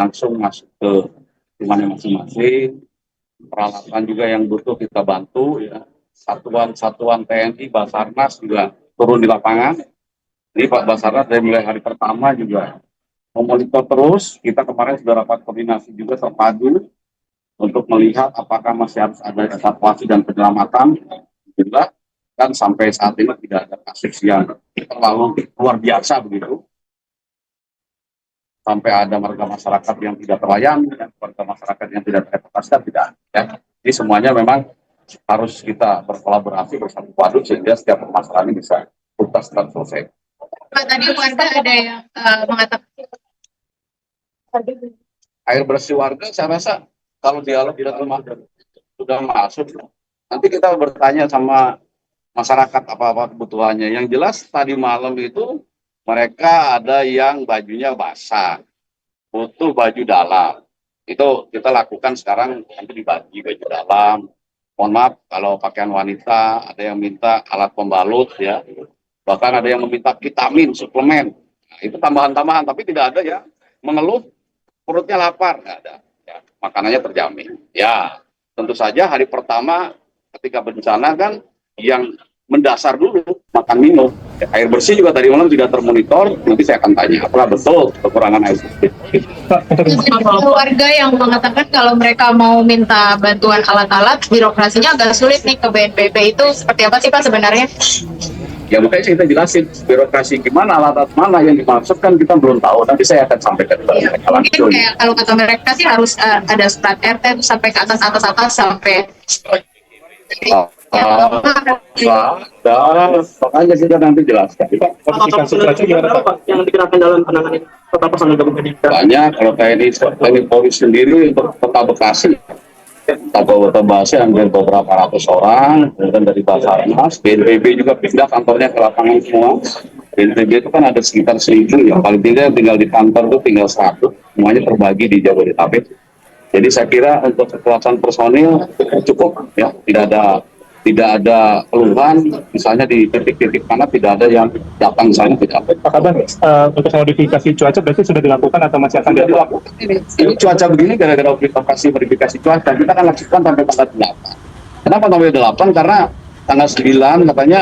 langsung masuk ke rumahnya masing-masing. Peralatan juga yang butuh kita bantu ya. Satuan-satuan TNI, Basarnas juga turun di lapangan. Ini Pak Basarnas dari mulai hari pertama juga memonitor terus. Kita kemarin sudah rapat koordinasi juga terpadu untuk melihat apakah masih harus ada evakuasi dan penyelamatan. Alhamdulillah, kan sampai saat ini tidak ada kasus yang terlalu luar biasa begitu. Sampai ada warga masyarakat yang tidak terlayani, warga masyarakat yang tidak terevakuasi, tidak. Ya. Jadi semuanya memang harus kita berkolaborasi bersama padu sehingga setiap permasalahan ini bisa tuntas dan selesai. Pak, tadi warga ada yang mengatakan air bersih warga, saya rasa kalau dialog tidak sudah masuk, nanti kita bertanya sama masyarakat apa-apa kebutuhannya. Yang jelas tadi malam itu mereka ada yang bajunya basah, butuh baju dalam. Itu kita lakukan sekarang, nanti dibagi baju dalam. Mohon maaf kalau pakaian wanita, ada yang minta alat pembalut ya. Bahkan ada yang meminta vitamin, suplemen. Nah, itu tambahan-tambahan, tapi tidak ada ya mengeluh perutnya lapar, nggak ada. Ya, makanannya terjamin. Ya, tentu saja hari pertama ketika bencana kan yang mendasar dulu makan minum. Air bersih juga tadi malam tidak termonitor. Nanti saya akan tanya apakah betul kekurangan air bersih. Warga yang mengatakan kalau mereka mau minta bantuan alat-alat, birokrasinya agak sulit nih ke BNPB, itu seperti apa sih Pak sebenarnya? Ya makanya kita jelasin birokrasi gimana, alat-alat mana yang dimaksudkan kita belum tahu. Nanti saya akan sampaikan kepada mereka langsung. Mungkin kayak kalau kata mereka sih harus ada surat RT sampai ke atas sampai makanya kita nanti jelaskan. Yang digunakan dalam penanganan kota pasangan gabungan ini? Banyak, kalau TNI Polri sendiri untuk kota Bekasi, kota Bekasi ambil beberapa ratus orang, kemudian dari Basarnas, BNPB juga pindah kantornya ke lapangan semua. BNPB itu kan ada sekitar 1.000, yang paling tidak tinggal di kantor itu tinggal 100, semuanya terbagi di Jabodetabek. Jadi saya kira untuk kekuatan personil cukup ya, tidak ada keluhan, misalnya di titik-titik mana tidak ada yang datang sana tidak ada. Pak Kabar, untuk modifikasi cuaca berarti sudah dilakukan atau masih akan dilakukan? Ini cuaca begini gara-gara modifikasi cuaca, kita akan lakukan sampai tanggal 8. Kenapa sampai 8? Karena tanggal 9 katanya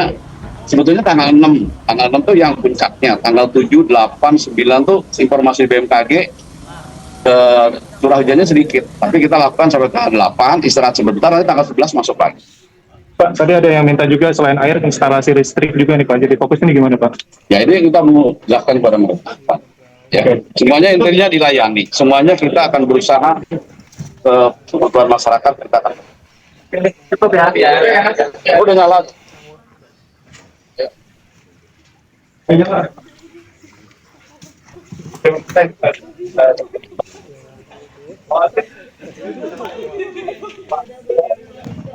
sebetulnya tanggal 6. Tanggal 6 tuh yang puncaknya, tanggal 7, 8, 9 tuh informasi BMKG curah hujannya sedikit, tapi kita lakukan sampai tanggal 8, istirahat sebentar, nanti tanggal 11 masuk lagi. Pak, tadi ada yang minta juga selain air, instalasi listrik juga nih Pak, jadi fokus ini gimana Pak? Ya ini kita mau jelaskan kepada mereka Pak. Ya, semuanya intinya dilayani, semuanya kita akan berusaha kebutuhan masyarakat kita akan. Cukup ya? Udah nyala.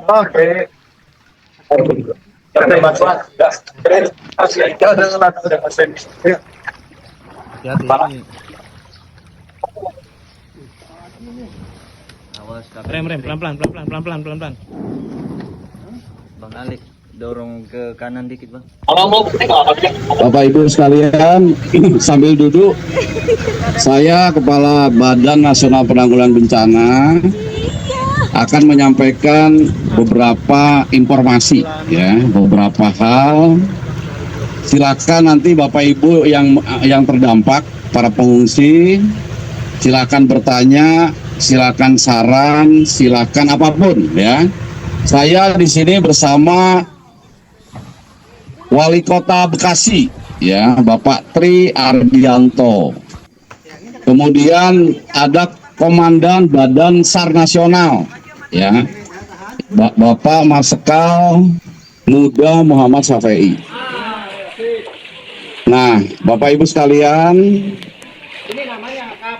Oke. Awas Rem pelan-pelan. Bang Alik, dorong ke kanan dikit Bang. Bapak Ibu sekalian, sambil duduk, saya Kepala Badan Nasional Penanggulangan Bencana akan menyampaikan beberapa informasi, ya, beberapa hal. Silakan nanti Bapak Ibu yang terdampak, para pengungsi, silakan bertanya, silakan saran, silakan apapun, ya. Saya di sini bersama Wali Kota Bekasi, ya, Bapak Tri Ardianto. Kemudian ada Komandan Badan SAR Nasional, ya, Bapak Marsikal Muda Muhammad Syafei. Nah, Bapak Ibu sekalian,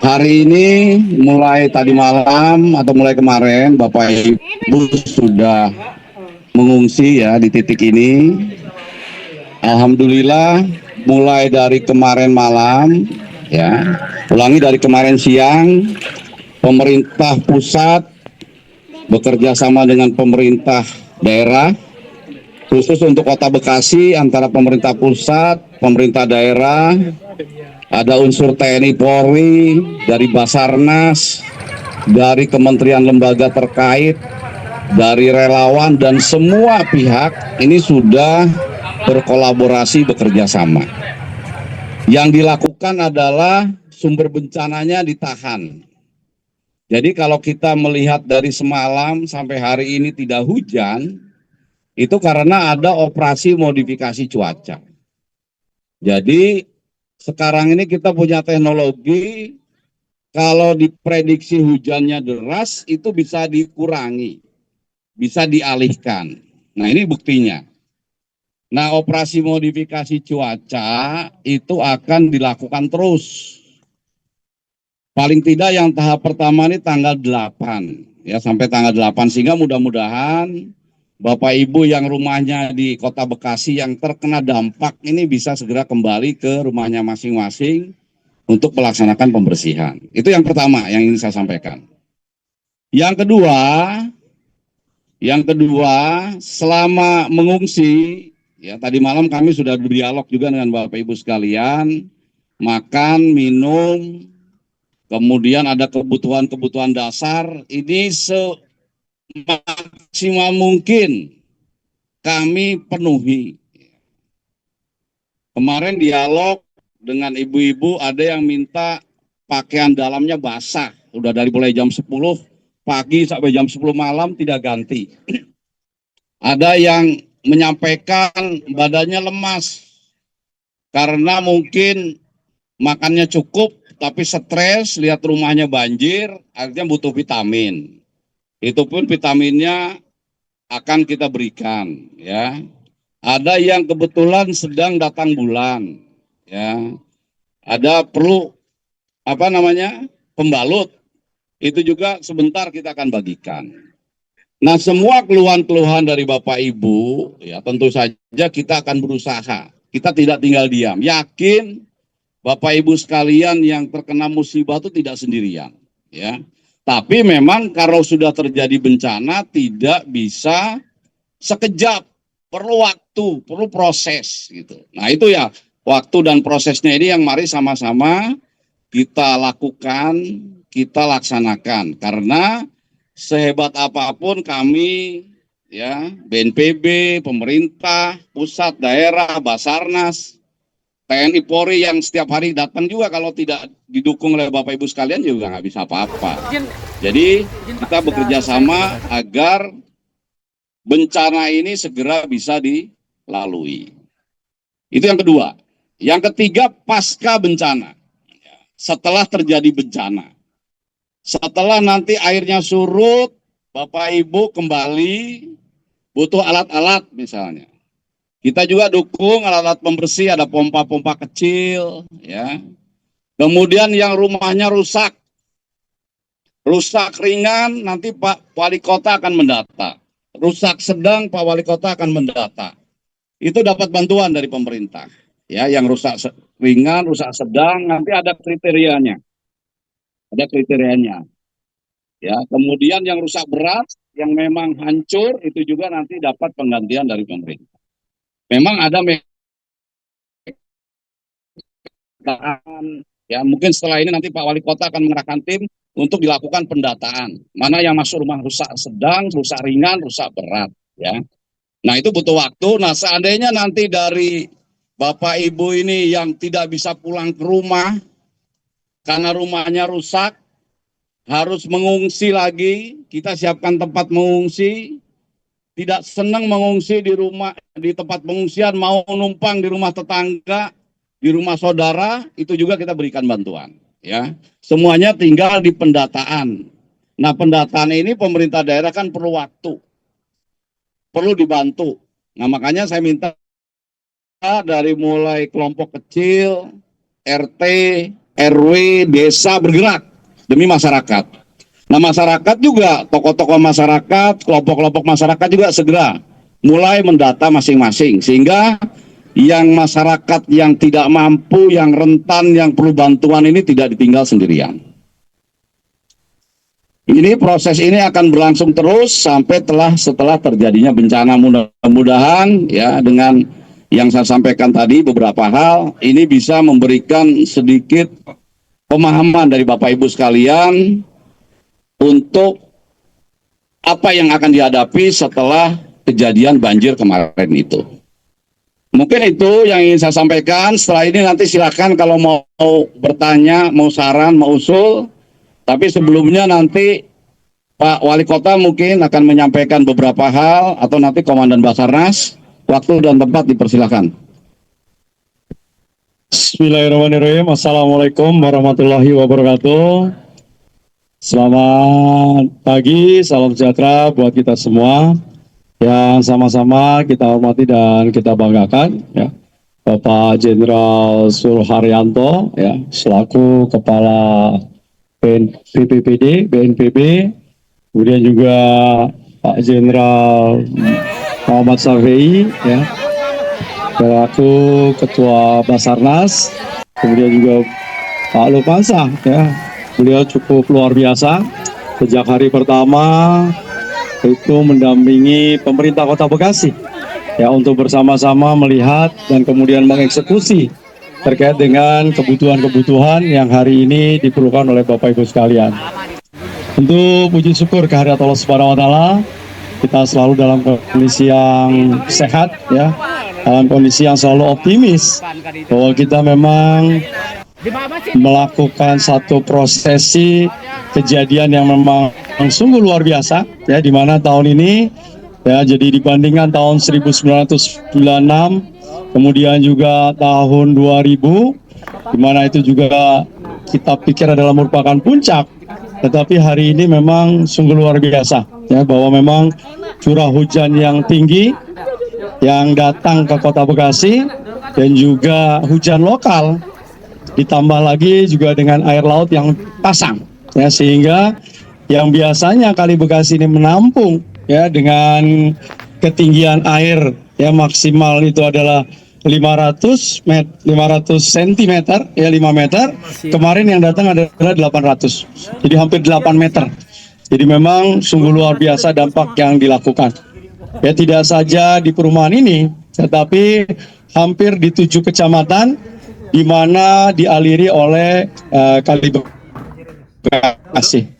hari ini mulai tadi malam atau mulai kemarin Bapak Ibu sudah mengungsi ya di titik ini. Alhamdulillah mulai dari kemarin malam, ya, ulangi dari kemarin siang, pemerintah pusat bekerja sama dengan pemerintah daerah, khusus untuk Kota Bekasi antara pemerintah pusat, pemerintah daerah, ada unsur TNI Polri, dari Basarnas, dari kementerian lembaga terkait, dari relawan, dan semua pihak ini sudah berkolaborasi bekerja sama. Yang dilakukan adalah sumber bencananya ditahan. Jadi kalau kita melihat dari semalam sampai hari ini tidak hujan, itu karena ada operasi modifikasi cuaca. Jadi sekarang ini kita punya teknologi, kalau diprediksi hujannya deras itu bisa dikurangi, bisa dialihkan. Nah ini buktinya. Nah operasi modifikasi cuaca itu akan dilakukan terus. Paling tidak yang tahap pertama ini tanggal 8 ya, sampai tanggal 8, sehingga mudah-mudahan Bapak Ibu yang rumahnya di Kota Bekasi yang terkena dampak ini bisa segera kembali ke rumahnya masing-masing untuk melaksanakan pembersihan. Itu yang pertama yang ingin saya sampaikan. Yang kedua, selama mengungsi ya, tadi malam kami sudah berdialog juga dengan Bapak Ibu sekalian, makan, minum, kemudian ada kebutuhan-kebutuhan dasar, ini semaksimal mungkin kami penuhi. Kemarin dialog dengan ibu-ibu, ada yang minta pakaian dalamnya basah, udah dari mulai jam 10 pagi sampai jam 10 malam tidak ganti. Ada yang menyampaikan badannya lemas karena mungkin makannya cukup tapi stres, lihat rumahnya banjir, akhirnya butuh vitamin. Itu pun vitaminnya akan kita berikan ya. Ada yang kebetulan sedang datang bulan ya. Ada perlu pembalut. Itu juga sebentar kita akan bagikan. Nah, semua keluhan-keluhan dari Bapak Ibu ya tentu saja kita akan berusaha. Kita tidak tinggal diam. Yakin Bapak Ibu sekalian yang terkena musibah itu tidak sendirian ya. Tapi memang kalau sudah terjadi bencana tidak bisa sekejap, perlu waktu, perlu proses gitu. Nah itu ya, waktu dan prosesnya ini yang mari sama-sama kita lakukan, kita laksanakan. Karena sehebat apapun kami ya, BNPB, pemerintah, pusat, daerah, Basarnas, TNI Polri yang setiap hari datang juga, kalau tidak didukung oleh Bapak Ibu sekalian juga nggak bisa apa-apa. Jadi kita bekerja sama agar bencana ini segera bisa dilalui. Itu yang kedua. Yang ketiga, pasca bencana. Setelah terjadi bencana. Setelah nanti airnya surut, Bapak Ibu kembali butuh alat-alat misalnya. Kita juga dukung alat-alat pembersih, ada pompa-pompa kecil, ya. Kemudian yang rumahnya rusak ringan, nanti Pak Wali Kota akan mendata. Rusak sedang, Pak Wali Kota akan mendata. Itu dapat bantuan dari pemerintah. Ya, yang rusak ringan, rusak sedang, nanti ada kriterianya. Ada kriterianya. Ya, kemudian yang rusak berat, yang memang hancur, itu juga nanti dapat penggantian dari pemerintah. Memang ada ya, mungkin setelah ini nanti Pak Wali Kota akan mengerahkan tim untuk dilakukan pendataan. Mana yang masuk rumah rusak sedang, rusak ringan, rusak berat. Ya. Nah itu butuh waktu. Nah seandainya nanti dari Bapak Ibu ini yang tidak bisa pulang ke rumah karena rumahnya rusak, harus mengungsi lagi, kita siapkan tempat mengungsi. Tidak senang mengungsi di rumah, di tempat pengungsian, mau numpang di rumah tetangga, di rumah saudara, itu juga kita berikan bantuan. Ya, semuanya tinggal di pendataan. Nah, pendataan ini pemerintah daerah kan perlu waktu, perlu dibantu. Nah, makanya saya minta dari mulai kelompok kecil, RT, RW, desa bergerak demi masyarakat. Nah masyarakat juga, tokoh-tokoh masyarakat, kelompok-kelompok masyarakat juga segera mulai mendata masing-masing. Sehingga yang masyarakat yang tidak mampu, yang rentan, yang perlu bantuan ini tidak ditinggal sendirian. Ini proses ini akan berlangsung terus sampai setelah terjadinya bencana. Mudah-mudahan ya dengan yang saya sampaikan tadi beberapa hal ini bisa memberikan sedikit pemahaman dari Bapak Ibu sekalian untuk apa yang akan dihadapi setelah kejadian banjir kemarin itu. Mungkin itu yang ingin saya sampaikan. Setelah ini nanti silakan kalau mau bertanya, mau saran, mau usul. Tapi sebelumnya nanti Pak Wali Kota mungkin akan menyampaikan beberapa hal atau nanti Komandan Basarnas. Waktu dan tempat dipersilakan. Bismillahirrahmanirrahim. Assalamualaikum warahmatullahi wabarakatuh. Selamat pagi, salam sejahtera buat kita semua yang sama-sama kita hormati dan kita banggakan, ya. Bapak Jenderal Suharyanto, ya, selaku Kepala BNPB, kemudian juga Pak Jenderal Muhammad Safei, ya, selaku Ketua Basarnas, kemudian juga Pak Lupansa, ya, beliau cukup luar biasa sejak hari pertama itu mendampingi pemerintah Kota Bekasi, ya, untuk bersama-sama melihat dan kemudian mengeksekusi terkait dengan kebutuhan-kebutuhan yang hari ini diperlukan oleh Bapak Ibu sekalian. Tentu puji syukur kehadirat Allah Subhanahu wa taala, kita selalu dalam kondisi yang sehat, ya, dalam kondisi yang selalu optimis bahwa kita memang melakukan satu prosesi kejadian yang memang sungguh luar biasa, ya, di mana tahun ini, ya, jadi dibandingkan tahun 1996 kemudian juga tahun 2000 di mana itu juga kita pikir adalah merupakan puncak, tetapi hari ini memang sungguh luar biasa, ya, bahwa memang curah hujan yang tinggi yang datang ke Kota Bekasi dan juga hujan lokal ditambah lagi juga dengan air laut yang pasang, ya, sehingga yang biasanya Kali Bekasi ini menampung, ya, dengan ketinggian air, ya, maksimal itu adalah 500 cm, ya, 5 meter. Kemarin yang datang adalah 800, jadi hampir 8 meter. Jadi memang sungguh luar biasa dampak yang dilakukan, ya, tidak saja di perumahan ini tetapi hampir di 7 kecamatan di mana dialiri oleh Kali Bekasi.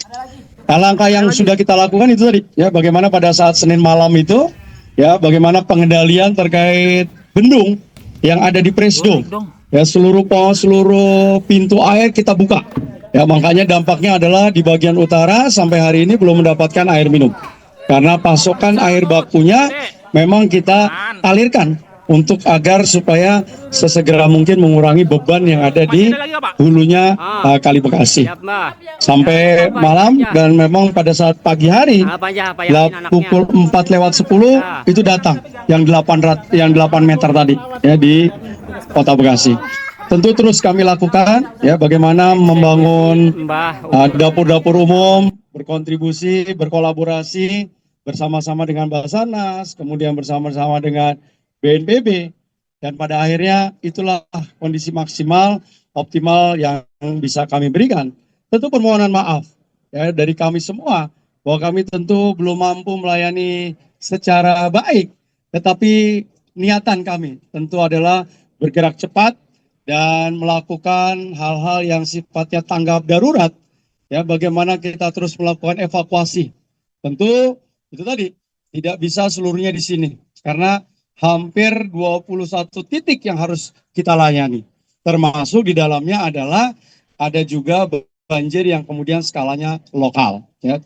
Langkah yang sudah kita lakukan itu tadi, ya, bagaimana pada saat Senin malam itu, ya, bagaimana pengendalian terkait bendung yang ada di Presdo, ya, seluruh pintu air kita buka, ya, makanya dampaknya adalah di bagian utara sampai hari ini belum mendapatkan air minum karena pasokan air bakunya memang kita alirkan untuk agar supaya sesegera mungkin mengurangi beban yang ada di hulunya Kali Bekasi sampai malam. Dan memang pada saat pagi hari pukul 4:10 itu datang yang 8 meter tadi, ya, di Kota Bekasi. Tentu terus kami lakukan, ya, bagaimana membangun dapur-dapur umum, berkontribusi, berkolaborasi bersama-sama dengan Basarnas, kemudian bersama-sama dengan BNPB, dan pada akhirnya itulah kondisi maksimal optimal yang bisa kami berikan. Tentu permohonan maaf, ya, dari kami semua bahwa kami tentu belum mampu melayani secara baik, tetapi niatan kami tentu adalah bergerak cepat dan melakukan hal-hal yang sifatnya tanggap darurat, ya, bagaimana kita terus melakukan evakuasi. Tentu itu tadi tidak bisa seluruhnya di sini karena hampir 21 titik yang harus kita layani. Termasuk di dalamnya adalah ada juga banjir yang kemudian skalanya lokal, ya,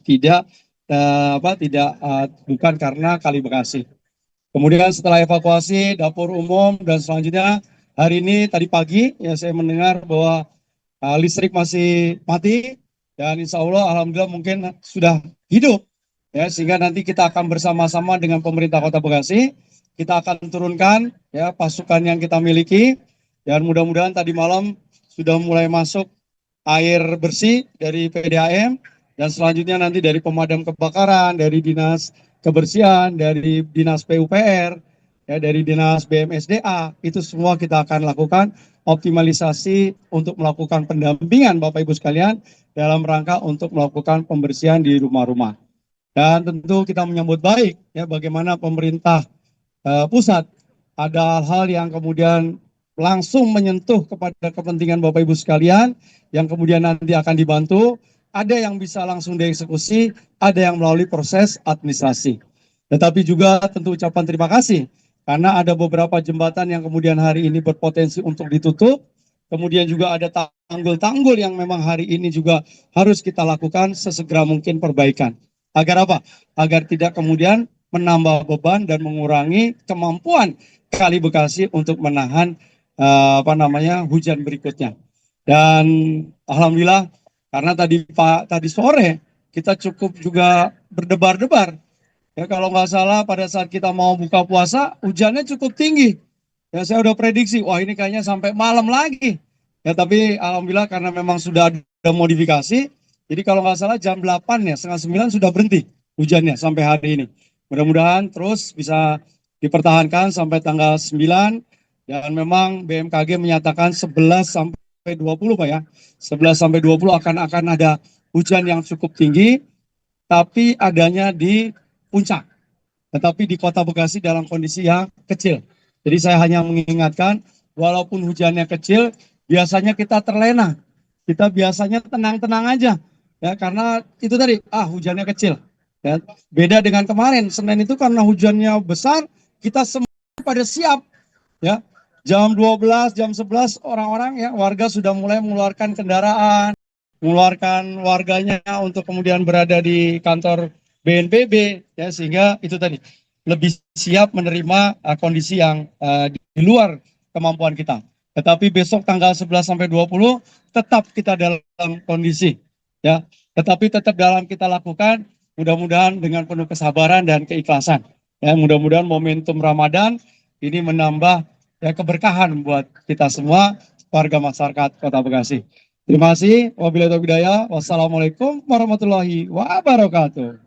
bukan karena Kali Bekasi. Kemudian setelah evakuasi dapur umum dan selanjutnya hari ini tadi pagi, ya, saya mendengar bahwa listrik masih mati dan insya Allah alhamdulillah mungkin sudah hidup, ya, sehingga nanti kita akan bersama-sama dengan pemerintah Kota Bekasi. Kita akan turunkan, ya, pasukan yang kita miliki dan mudah-mudahan tadi malam sudah mulai masuk air bersih dari PDAM dan selanjutnya nanti dari pemadam kebakaran, dari dinas kebersihan, dari dinas PUPR, ya, dari dinas BMSDA. Itu semua kita akan lakukan optimalisasi untuk melakukan pendampingan Bapak Ibu sekalian dalam rangka untuk melakukan pembersihan di rumah-rumah. Dan tentu kita menyambut baik, ya, bagaimana pemerintah pusat ada hal-hal yang kemudian langsung menyentuh kepada kepentingan Bapak Ibu sekalian, yang kemudian nanti akan dibantu, ada yang bisa langsung dieksekusi, ada yang melalui proses administrasi. Tetapi juga tentu ucapan terima kasih, karena ada beberapa jembatan yang kemudian hari ini berpotensi untuk ditutup, kemudian juga ada tanggul-tanggul yang memang hari ini juga harus kita lakukan sesegera mungkin perbaikan. Agar apa? Agar tidak kemudian menambah beban dan mengurangi kemampuan Kali Bekasi untuk menahan hujan berikutnya. Dan alhamdulillah karena tadi sore kita cukup juga berdebar-debar. Ya, kalau nggak salah pada saat kita mau buka puasa hujannya cukup tinggi. Ya, saya udah prediksi, wah ini kayaknya sampai malam lagi. Ya, tapi alhamdulillah karena memang sudah ada modifikasi. Jadi kalau nggak salah jam 8 ya, setengah 9 sudah berhenti hujannya sampai hari ini. Mudah-mudahan terus bisa dipertahankan sampai tanggal 9. Dan memang BMKG menyatakan 11 sampai 20 Pak ya. 11 sampai 20 akan ada hujan yang cukup tinggi, tapi adanya di puncak. Tetapi di Kota Bekasi dalam kondisi yang kecil. Jadi saya hanya mengingatkan, walaupun hujannya kecil, biasanya kita terlena. Kita biasanya tenang-tenang aja. Ya, karena itu tadi, hujannya kecil. Ya, beda dengan kemarin, Senin itu karena hujannya besar, kita semua pada siap. Ya, jam 12, jam 11 orang-orang ya warga sudah mulai mengeluarkan kendaraan, mengeluarkan warganya untuk kemudian berada di kantor BNPB ya, sehingga itu tadi lebih siap menerima kondisi yang di luar kemampuan kita. Tetapi besok tanggal 11 sampai 20 tetap kita dalam kondisi ya, tetapi tetap dalam kita lakukan, mudah-mudahan dengan penuh kesabaran dan keikhlasan. Ya, mudah-mudahan momentum Ramadan ini menambah ya keberkahan buat kita semua warga masyarakat Kota Bekasi. Terima kasih. Wabillahi taufiq hidayah. Wassalamualaikum warahmatullahi wabarakatuh.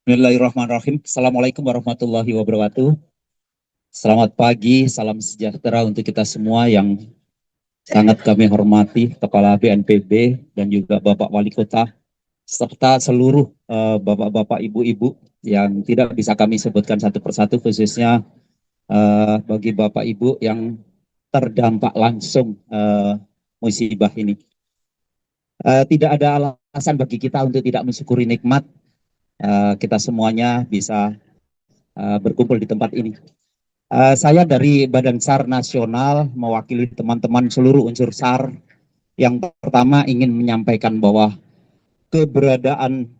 Bismillahirrahmanirrahim. Assalamualaikum warahmatullahi wabarakatuh. Selamat pagi, salam sejahtera untuk kita semua yang sangat kami hormati, Kepala BNPB dan juga Bapak Wali Kota, serta seluruh bapak-bapak, ibu-ibu yang tidak bisa kami sebutkan satu persatu, khususnya bagi bapak ibu yang terdampak langsung musibah ini. Tidak ada alasan bagi kita untuk tidak mensyukuri nikmat kita semuanya bisa berkumpul di tempat ini. Saya dari Badan SAR Nasional mewakili teman-teman seluruh unsur SAR. Yang pertama ingin menyampaikan bahwa keberadaan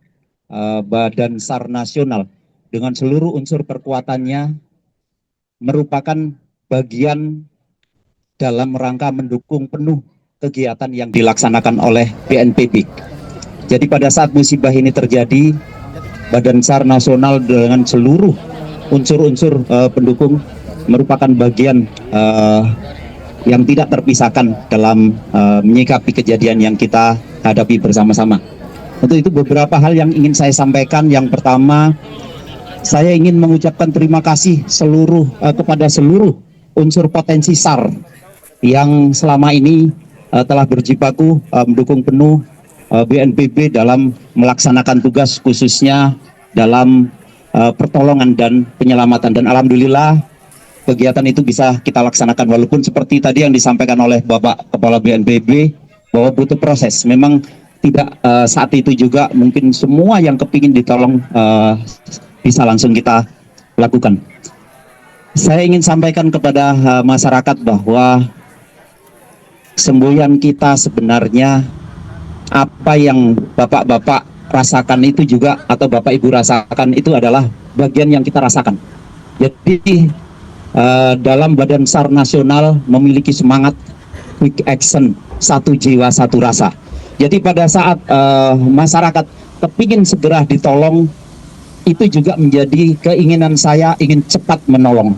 Badan SAR Nasional dengan seluruh unsur perkuatannya merupakan bagian dalam rangka mendukung penuh kegiatan yang dilaksanakan oleh BNPB. Jadi pada saat musibah ini terjadi, Badan SAR Nasional dengan seluruh unsur-unsur pendukung merupakan bagian yang tidak terpisahkan dalam menyikapi kejadian yang kita hadapi bersama-sama. Untuk itu beberapa hal yang ingin saya sampaikan. Yang pertama, saya ingin mengucapkan terima kasih kepada seluruh unsur potensi SAR yang selama ini telah berjibaku mendukung penuh BNPB dalam melaksanakan tugas, khususnya dalam pertolongan dan penyelamatan. Dan alhamdulillah kegiatan itu bisa kita laksanakan, walaupun seperti tadi yang disampaikan oleh Bapak Kepala BNPB bahwa butuh proses. Memang tidak saat itu juga mungkin semua yang kepingin ditolong bisa langsung kita lakukan. Saya ingin sampaikan kepada masyarakat bahwa semboyan kita sebenarnya apa yang bapak-bapak rasakan itu juga, atau bapak ibu rasakan itu adalah bagian yang kita rasakan. Jadi dalam Badan SAR Nasional memiliki semangat quick action, satu jiwa satu rasa. Jadi pada saat masyarakat kepingin segera ditolong, itu juga menjadi keinginan saya ingin cepat menolong.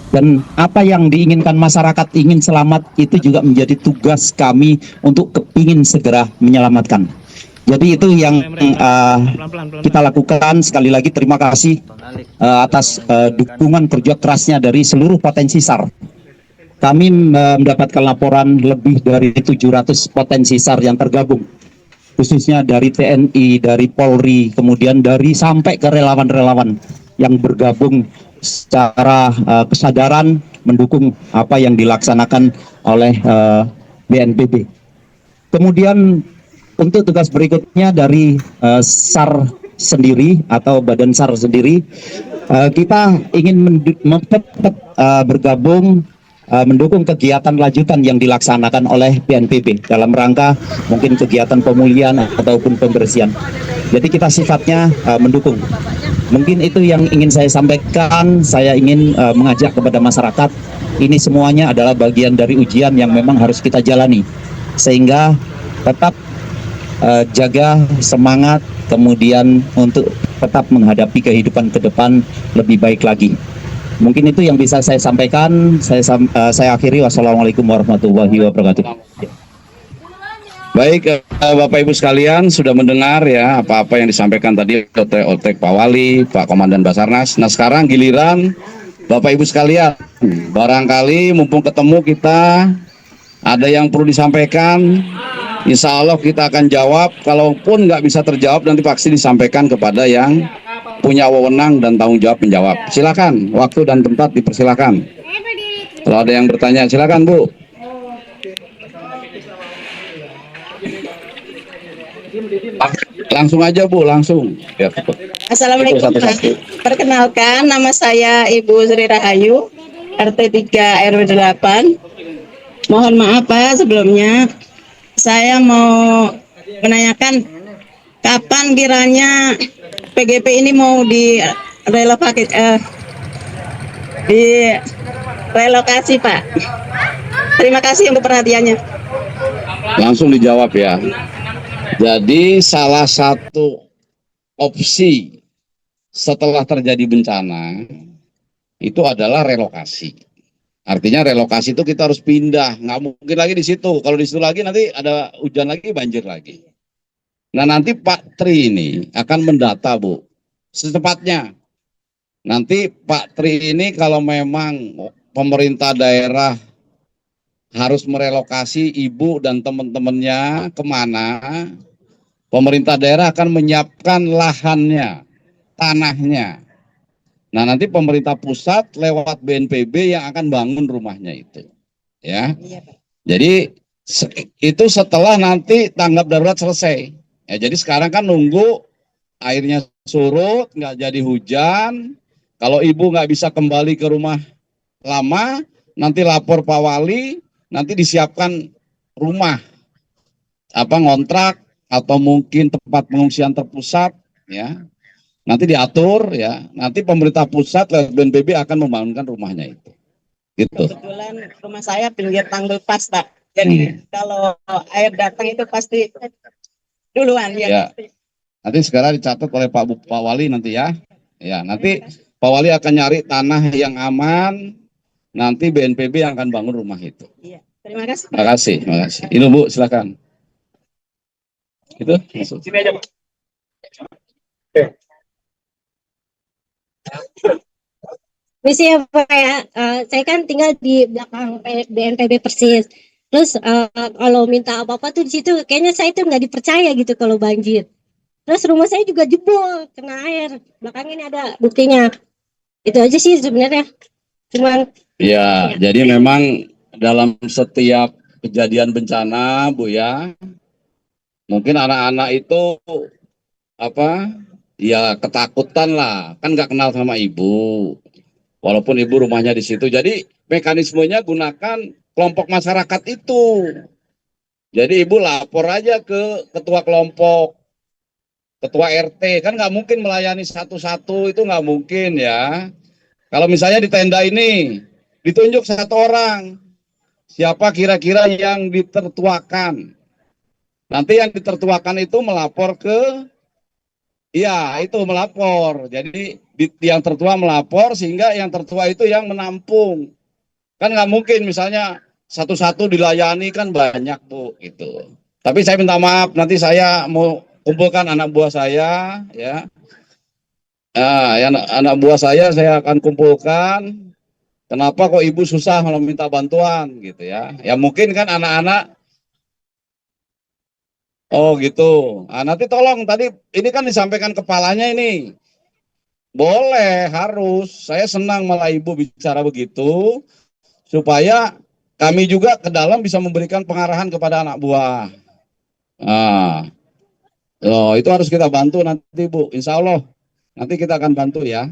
Dan apa yang diinginkan masyarakat ingin selamat, itu juga menjadi tugas kami untuk kepingin segera menyelamatkan. Jadi itu yang kita lakukan. Sekali lagi terima kasih atas dukungan kerja kerasnya dari seluruh potensi SAR. Kami mendapatkan laporan lebih dari 700 potensi SAR yang tergabung. khususnya dari TNI, dari Polri, kemudian dari sampai ke relawan-relawan yang bergabung secara kesadaran mendukung apa yang dilaksanakan oleh BNPB. Kemudian untuk tugas berikutnya dari SAR sendiri atau Badan SAR sendiri, kita ingin tetap bergabung mendukung kegiatan lanjutan yang dilaksanakan oleh BNPB dalam rangka mungkin kegiatan pemulihan ataupun pembersihan. Jadi kita sifatnya mendukung. Mungkin itu yang ingin saya sampaikan. Saya ingin mengajak kepada masyarakat, ini semuanya adalah bagian dari ujian yang memang harus kita jalani, sehingga tetap jaga semangat, kemudian untuk tetap menghadapi kehidupan ke depan lebih baik lagi. Mungkin itu yang bisa saya sampaikan. Saya akhiri. Wassalamualaikum warahmatullahi wabarakatuh. Baik, Bapak Ibu sekalian sudah mendengar ya apa-apa yang disampaikan tadi oleh Pak Wali, Pak Komandan Basarnas. Nah sekarang giliran Bapak Ibu sekalian, barangkali mumpung ketemu kita ada yang perlu disampaikan. Insya Allah kita akan jawab. Kalaupun nggak bisa terjawab nanti pasti disampaikan kepada yang punya wewenang dan tanggung jawab menjawab. Silakan, waktu dan tempat dipersilakan. Kalau ada yang bertanya, silakan Bu. Langsung aja Bu, langsung. Ya. Assalamualaikum Pak. Perkenalkan, nama saya Ibu Sri Rahayu, RT 3 RW 8. Mohon maaf Pak sebelumnya. Saya mau menanyakan kapan kiranya PGP ini mau direlokasi Pak. Terima kasih untuk perhatiannya. Langsung dijawab ya. Jadi salah satu opsi setelah terjadi bencana itu adalah relokasi. Artinya relokasi itu kita harus pindah, nggak mungkin lagi di situ. Kalau di situ lagi nanti ada hujan lagi, banjir lagi. Nah nanti Pak Tri ini akan mendata Bu, secepatnya. Nanti Pak Tri ini kalau memang pemerintah daerah harus merelokasi ibu dan teman-temannya kemana, pemerintah daerah akan menyiapkan lahannya, tanahnya. Nah nanti pemerintah pusat lewat BNPB yang akan bangun rumahnya itu, ya. Jadi itu setelah nanti tanggap darurat selesai. Ya, jadi sekarang kan nunggu airnya surut, nggak jadi hujan. Kalau ibu nggak bisa kembali ke rumah lama, nanti lapor Pak Wali, nanti disiapkan rumah, ngontrak atau mungkin tempat pengungsian terpusat, ya. Nanti diatur ya, nanti pemerintah pusat lewat BNPB akan membangunkan rumahnya itu. Gitu. Kebetulan rumah saya pinggir tanggul pas Pak. Jadi kalau air datang itu pasti duluan ya. Ya. Nanti sekarang dicatat oleh Pak Wali nanti ya. Ya, nanti Pak Wali akan nyari tanah yang aman. Nanti BNPB yang akan bangun rumah itu. Iya. Terima kasih. Terima kasih, terima kasih. Ini Bu, silakan. Itu. Sini aja Pak. Misi ya Pak ya, saya kan tinggal di belakang BNPB persis. Terus kalau minta apa-apa tuh di situ, kayaknya saya tuh nggak dipercaya gitu kalau banjir. Terus rumah saya juga jebol, kena air. Belakang ini ada buktinya. Itu aja sih sebenarnya. Cuman. Ya, jadi memang dalam setiap kejadian bencana, Bu ya, mungkin anak-anak itu ya ketakutan lah, kan nggak kenal sama ibu, walaupun ibu rumahnya di situ. Jadi mekanismenya gunakan kelompok masyarakat itu. Jadi ibu lapor aja ke ketua kelompok, ketua RT, kan nggak mungkin melayani satu-satu, itu nggak mungkin ya. Kalau misalnya di tenda ini ditunjuk satu orang, siapa kira-kira yang ditertuakan. Nanti yang ditertuakan itu melapor ke, ya itu melapor. Jadi yang tertua melapor sehingga yang tertua itu yang menampung. Kan nggak mungkin misalnya satu-satu dilayani, kan banyak Bu gitu. Tapi saya minta maaf, nanti saya mau kumpulkan anak buah saya ya. Anak buah saya akan kumpulkan. Kenapa kok ibu susah kalau minta bantuan gitu ya? Ya mungkin kan anak-anak Oh gitu. Ah, nanti tolong tadi ini kan disampaikan kepalanya ini. Boleh, harus. Saya senang malah Ibu bicara begitu supaya kami juga ke dalam bisa memberikan pengarahan kepada anak buah. Ah, itu harus kita bantu nanti Bu. Insya Allah nanti kita akan bantu ya.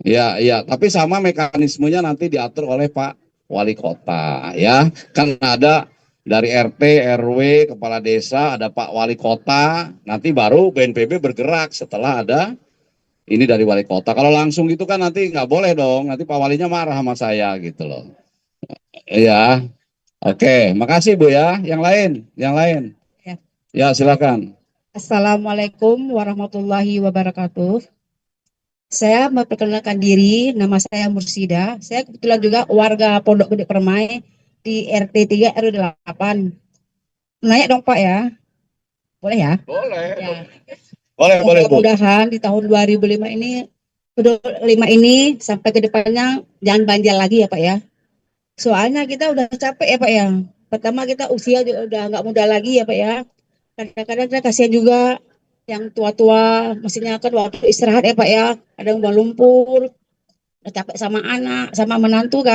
Ya, ya. Tapi sama mekanismenya nanti diatur oleh Pak Wali Kota ya. Kan ada dari RT, RW, kepala desa, ada Pak Wali Kota. Nanti baru BNPB bergerak setelah ada ini dari Wali Kota. Kalau langsung gitu kan nanti nggak boleh dong. Nanti Pak Walinya marah sama saya gitu loh. Ya. Oke, makasih Bu ya. Yang lain, yang lain. Ya. Ya, silakan. Assalamualaikum warahmatullahi wabarakatuh. Saya memperkenalkan diri, nama saya Mursida. Saya kebetulan juga warga Pondok Gede Permai di RT 3 RW 8. Nanya dong Pak ya. Boleh ya? Boleh. Ya. Boleh, boleh Bu. Mudah-mudahan di tahun 2005 ini sampai ke depannya jangan banjir lagi ya Pak ya. Soalnya kita udah capek ya Pak ya. Pertama kita usia juga udah nggak muda lagi ya Pak ya. Kadang-kadang kita kasihan juga yang tua-tua, maksudnya kan waktu istirahat ya Pak ya. Ada yang udah lumpur, udah capek sama anak, sama menantu kan.